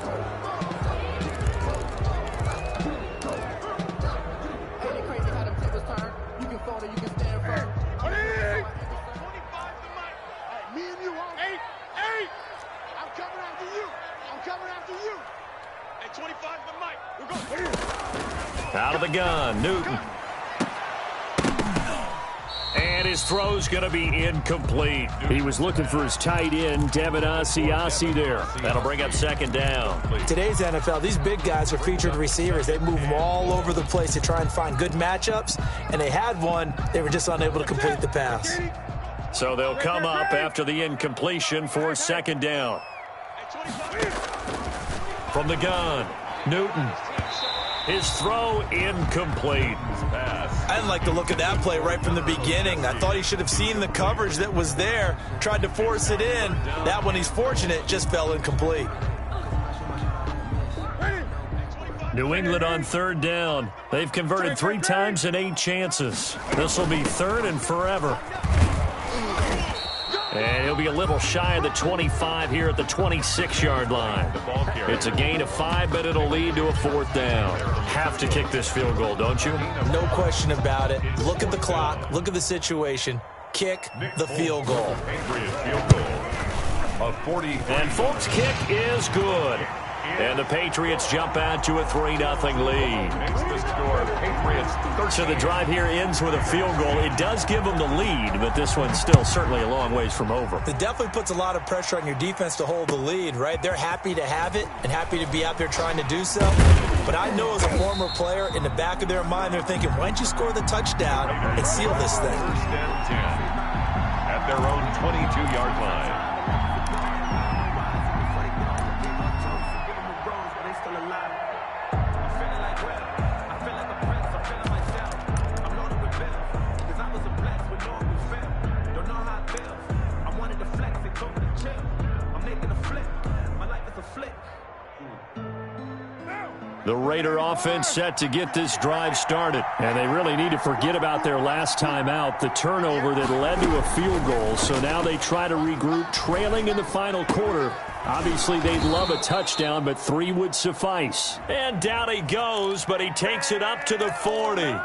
[SPEAKER 2] Out of the gun, Newton. And his throw's going to be incomplete. He was looking for his tight end, Devin Asiasi there. That'll bring up second down.
[SPEAKER 3] Today's NFL, these big guys are featured receivers. They move them all over the place to try and find good matchups, and they had one. They were just unable to complete the pass.
[SPEAKER 2] So they'll come up after the incompletion for second down. From the gun, Newton. His throw incomplete.
[SPEAKER 3] I didn't like the look of that play right from the beginning. I thought he should have seen the coverage that was there, tried to force it in. That one, he's fortunate, just fell incomplete.
[SPEAKER 2] New England on third down. They've converted 3 times in 8 chances. This will be third and forever. And he'll be a little shy of the 25 here at the 26-yard line. It's a gain of 5, but it'll lead to a 4th down. Have to kick this field goal, don't you?
[SPEAKER 3] No question about it. Look at the clock. Look at the situation. Kick the field goal.
[SPEAKER 2] And folks, kick is good. And the Patriots jump out to a 3-0 lead. So the drive here ends with a field goal. It does give them the lead, but this one's still certainly a long ways from over.
[SPEAKER 3] It definitely puts a lot of pressure on your defense to hold the lead, right? They're happy to have it and happy to be out there trying to do so. But I know as a former player, in the back of their mind, they're thinking, why don't you score the touchdown and seal this thing?
[SPEAKER 4] At their own 22-yard line.
[SPEAKER 2] The Raider offense set to get this drive started. And they really need to forget about their last time out, the turnover that led to a field goal. So now they try to regroup, trailing in the final quarter. Obviously, they'd love a touchdown, but 3 would suffice. And down he goes, but he takes it up to the 40.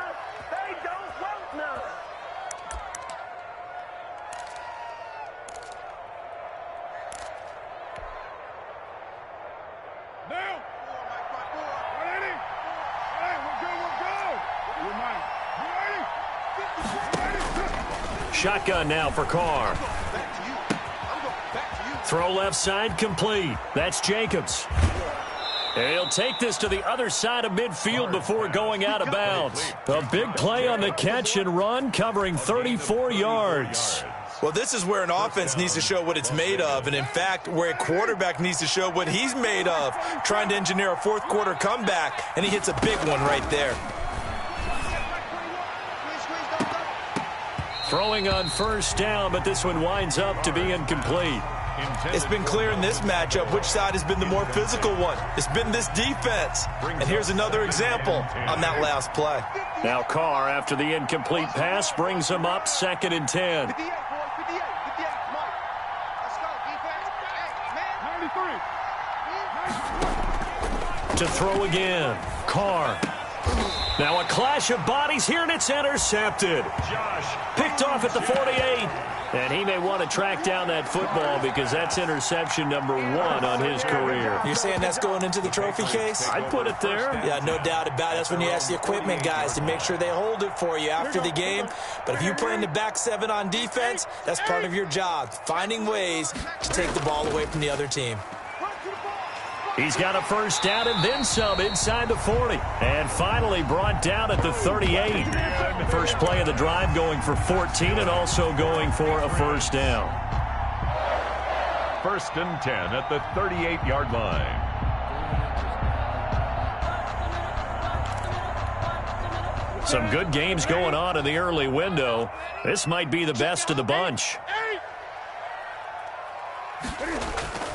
[SPEAKER 2] Shotgun now for Carr. Throw left side complete. That's Jacobs. And he'll take this to the other side of midfield before going out of bounds. A big play on the catch and run, covering 34 yards.
[SPEAKER 3] Well, this is where an offense needs to show what it's made of, and in fact, where a quarterback needs to show what he's made of, trying to engineer a fourth quarter comeback, and he hits a big one right there.
[SPEAKER 2] Throwing on first down, but this one winds up to be incomplete.
[SPEAKER 3] It's been clear in this matchup which side has been the more physical one. It's been this defense. And here's another example on that last play.
[SPEAKER 2] Now Carr, after the incomplete pass, brings him up 2nd and 10. To throw again. Carr. Now a clash of bodies here, and it's intercepted. Picked off at the 48. And he may want to track down that football because that's interception number 1 on his career.
[SPEAKER 3] You're saying that's going into the trophy case?
[SPEAKER 2] I'd put it there.
[SPEAKER 3] Yeah, no doubt about it. That's when you ask the equipment guys to make sure they hold it for you after the game. But if you play in the back 7 on defense, that's part of your job, finding ways to take the ball away from the other team.
[SPEAKER 2] He's got a first down and then some inside the 40. And finally brought down at the 38. First play of the drive going for 14 and also going for a first down.
[SPEAKER 4] 1st and 10 at the 38-yard line.
[SPEAKER 2] Some good games going on in the early window. This might be the best of the bunch.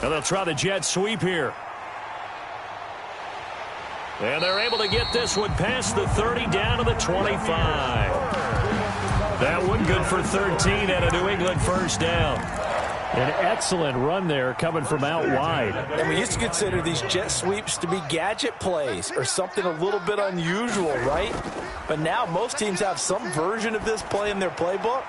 [SPEAKER 2] And they'll try the jet sweep here. And they're able to get this one past the 30 down to the 25. That one good for 13 and a New England first down. An excellent run there coming from out wide.
[SPEAKER 3] And we used to consider these jet sweeps to be gadget plays or something a little bit unusual, right? But now most teams have some version of this play in their playbook.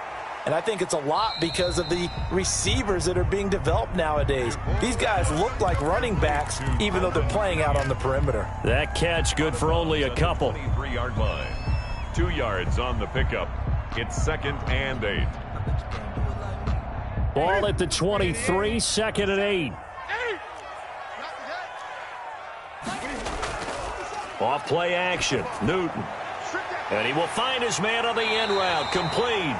[SPEAKER 3] And I think it's a lot because of the receivers that are being developed nowadays. These guys look like running backs, even though they're playing out on the perimeter.
[SPEAKER 2] That catch good for only a couple.
[SPEAKER 4] 23-yard line. 2 yards on the pickup. It's 2nd and 8.
[SPEAKER 2] Ball at the 23, 2nd and 8. Off play action, Newton. And he will find his man on the end route, complete.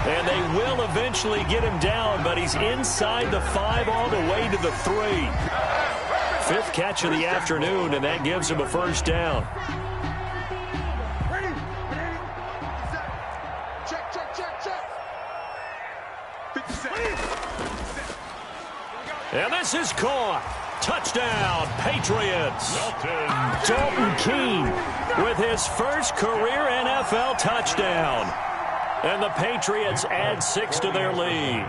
[SPEAKER 2] And they will eventually get him down, but he's inside the 5 all the way to the 3. 5th catch of the afternoon, and that gives him a first down. And this is caught. Touchdown, Patriots. Dalton Keene with his first career NFL touchdown. And the Patriots add 6 to their lead.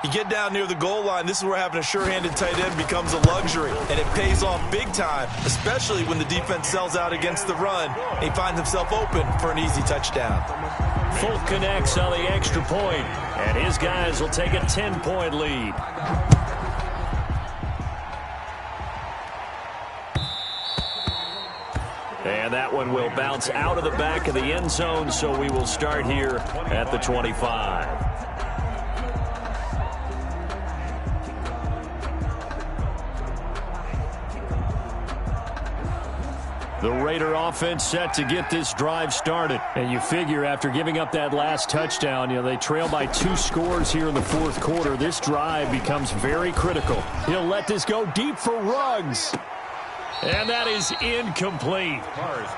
[SPEAKER 3] You get down near the goal line, this is where having a sure-handed tight end becomes a luxury. And it pays off big time, especially when the defense sells out against the run. And he finds himself open for an easy touchdown.
[SPEAKER 2] Folk connects on the extra point, and his guys will take a 10-point lead. And that one will bounce out of the back of the end zone, so we will start here at the 25. The Raider offense set to get this drive started. And you figure after giving up that last touchdown, they trail by 2 scores here in the 4th quarter. This drive becomes very critical. He'll let this go deep for Ruggs. And that is incomplete.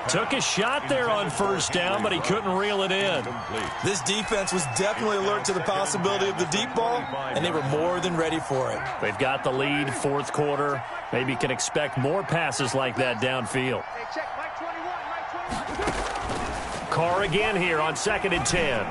[SPEAKER 2] Took a shot there on first down, but he couldn't reel it in.
[SPEAKER 3] This defense was definitely alert to the possibility of the deep ball, and they were more than ready for it.
[SPEAKER 2] They've got the lead, 4th quarter. Maybe can expect more passes like that downfield. Carr again here on 2nd and 10.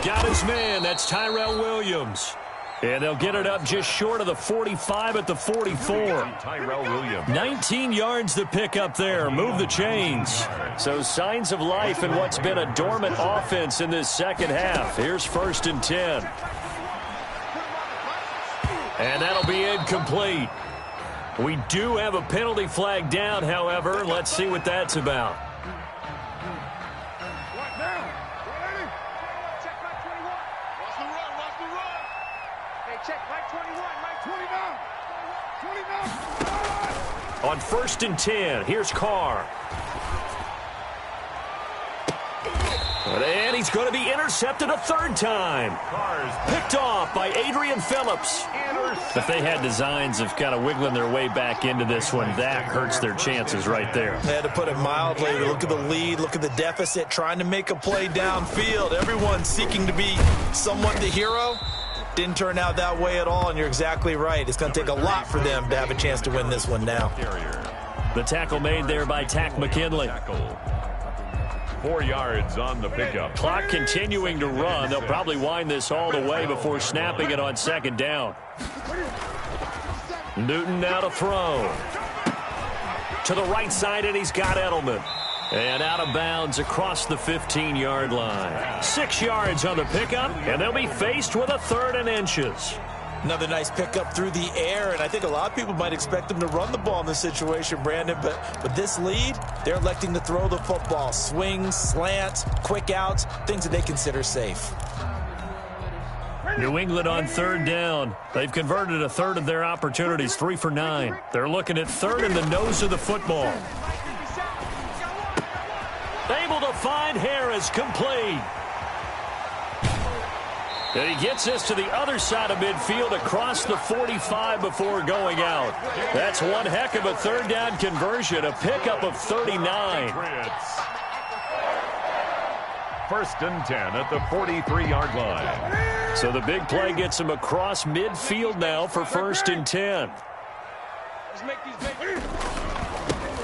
[SPEAKER 2] Got his man. That's Tyrell Williams. And they'll get it up just short of the 45 at the 44.
[SPEAKER 4] Tyrell Williams.
[SPEAKER 2] 19 yards to pick up there. Move the chains. So signs of life in what's been a dormant offense in this second half. Here's 1st and 10. And that'll be incomplete. We do have a penalty flag down, however. Let's see what that's about. On 1st and 10, here's Carr. And he's going to be intercepted a 3rd time. Picked off by Adrian Phillips. If they had designs of kind of wiggling their way back into this one, that hurts their chances right there.
[SPEAKER 3] They had to put it mildly. Look at the lead. Look at the deficit. Trying to make a play downfield. Everyone seeking to be somewhat the hero. Didn't turn out that way at all, and you're exactly right. It's going to take a lot for them to have a chance to win this one now.
[SPEAKER 2] The tackle made there by Tack McKinley.
[SPEAKER 4] 4 yards on the pickup.
[SPEAKER 2] Clock continuing to run. They'll probably wind this all the way before snapping it on 2nd down. Newton now to throw. To the right side, and he's got Edelman. And out of bounds across the 15-yard line. 6 yards on the pickup, and they'll be faced with a 3rd and inches.
[SPEAKER 3] Another nice pickup through the air, and I think a lot of people might expect them to run the ball in this situation, Brandon, but with this lead, they're electing to throw the football. Swings, slants, quick outs, things that they consider safe.
[SPEAKER 2] New England on 3rd down. They've converted a 1/3 of their opportunities, 3 for 9. They're looking at 3rd in the nose of the football. Able to find Harris, complete. And he gets us to the other side of midfield across the 45 before going out. That's one heck of a 3rd down conversion, a pickup of 39.
[SPEAKER 4] 1st and 10 at the 43-yard line.
[SPEAKER 2] So the big play gets him across midfield now for 1st and 10.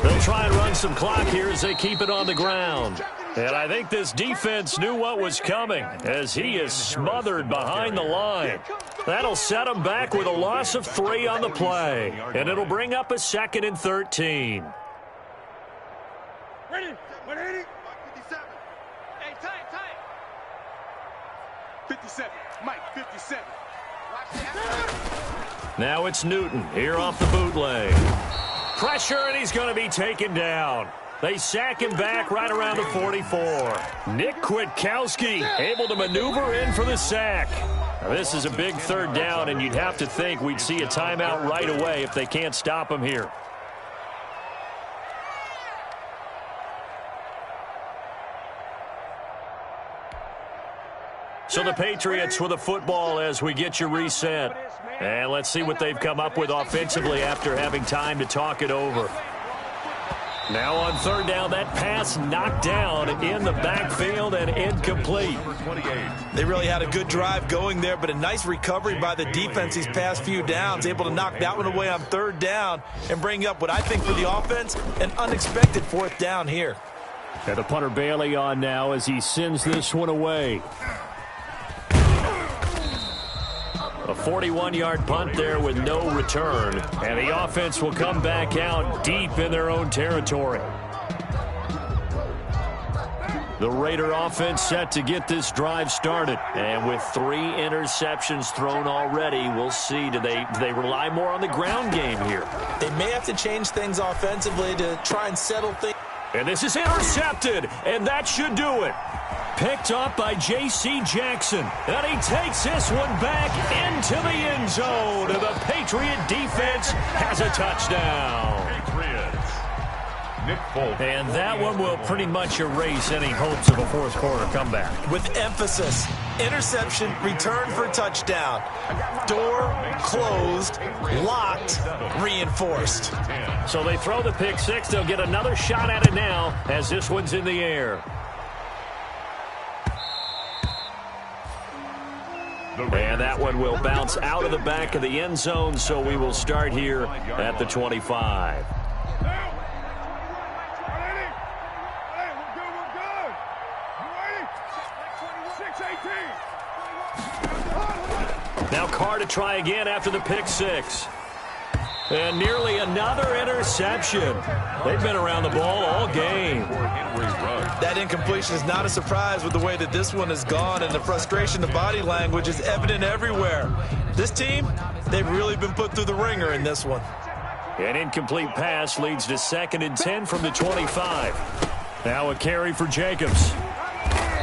[SPEAKER 2] They'll try and run some clock here as they keep it on the ground. And I think this defense knew what was coming as he is smothered behind the line. That'll set him back with a loss of 3 on the play. And it'll bring up a 2nd and 13.
[SPEAKER 1] Ready? 180? 57. Hey, tight. 57. Mike, 57.
[SPEAKER 2] Now it's Newton here off the bootleg. Pressure, and he's going to be taken down. They sack him back right around the 44. Nick Kwiatkowski able to maneuver in for the sack. Now, this is a big third down, and you'd have to think we'd see a timeout right away if they can't stop him here. So the Patriots with the football as we get you reset. And let's see what they've come up with offensively after having time to talk it over. Now on third down, that pass knocked down in the backfield and incomplete.
[SPEAKER 3] They really had a good drive going there, but a nice recovery by the defense these past few downs, able to knock that one away on third down and bring up what I think for the offense, an unexpected fourth down here.
[SPEAKER 2] And the punter Bailey on now as he sends this one away. A 41-yard punt there with no return. And the offense will come back out deep in their own territory. The Raider offense set to get this drive started. And with 3 interceptions thrown already, we'll see. Do they rely more on the ground game here?
[SPEAKER 3] They may have to change things offensively to try and settle things.
[SPEAKER 2] And this is intercepted, and that should do it. Picked up by J.C. Jackson. And he takes this one back into the end zone. And the Patriot defense has a touchdown.
[SPEAKER 4] Patriots. Nick Folk.
[SPEAKER 2] And that one will pretty much erase any hopes of a fourth quarter comeback.
[SPEAKER 3] With emphasis, interception, return for touchdown. Door closed, locked, reinforced.
[SPEAKER 2] So they throw the pick six. They'll get another shot at it now as this one's in the air. And that one will bounce out of the back of the end zone, so we will start here at the 25. Now Carr to try again after the pick six. And nearly another interception. They've been around the ball all game.
[SPEAKER 3] That incompletion is not a surprise with the way that this one has gone, and the frustration, the body language is evident everywhere. This team, they've really been put through the ringer in this one.
[SPEAKER 2] An incomplete pass leads to 2nd and 10 from the 25. Now a carry for Jacobs.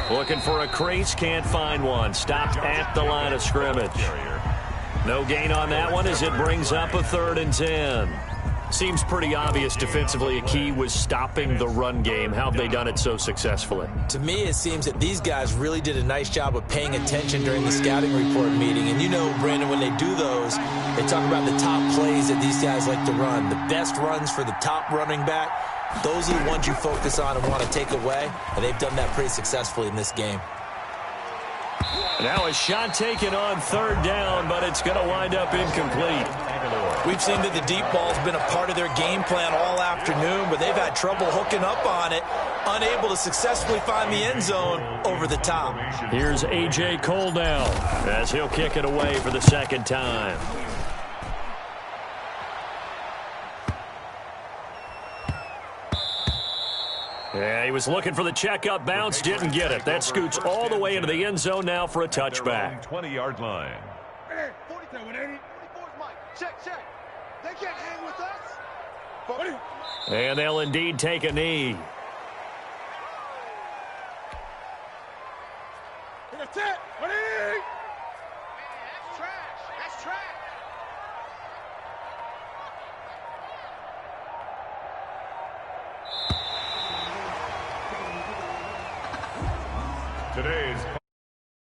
[SPEAKER 2] Looking for a crease, can't find one. Stopped at the line of scrimmage. No gain on that one as it brings up a 3rd and 10. Seems pretty obvious defensively a key was stopping the run game. How have they done it so successfully?
[SPEAKER 3] To me, it seems that these guys really did a nice job of paying attention during the scouting report meeting. And you know, Brandon, when they do those, they talk about the top plays that these guys like to run. The best runs for the top running back, those are the ones you focus on and want to take away. And they've done that pretty successfully in this game.
[SPEAKER 2] Now a shot taken on 3rd down, but it's going to wind up incomplete.
[SPEAKER 3] We've seen that the deep ball's been a part of their game plan all afternoon, but they've had trouble hooking up on it, unable to successfully find the end zone over the top.
[SPEAKER 2] Here's A.J. Cole now as he'll kick it away for the 2nd time. Yeah, he was looking for the checkup bounce, didn't get it. That scoots all the way into the end zone now for a touchback.
[SPEAKER 4] 20-yard line.
[SPEAKER 1] 180. 44's Mike. Check. They can't hang with us.
[SPEAKER 2] And they'll indeed take a knee.
[SPEAKER 1] That's it. 180. That's trash. That's trash.
[SPEAKER 4] Today's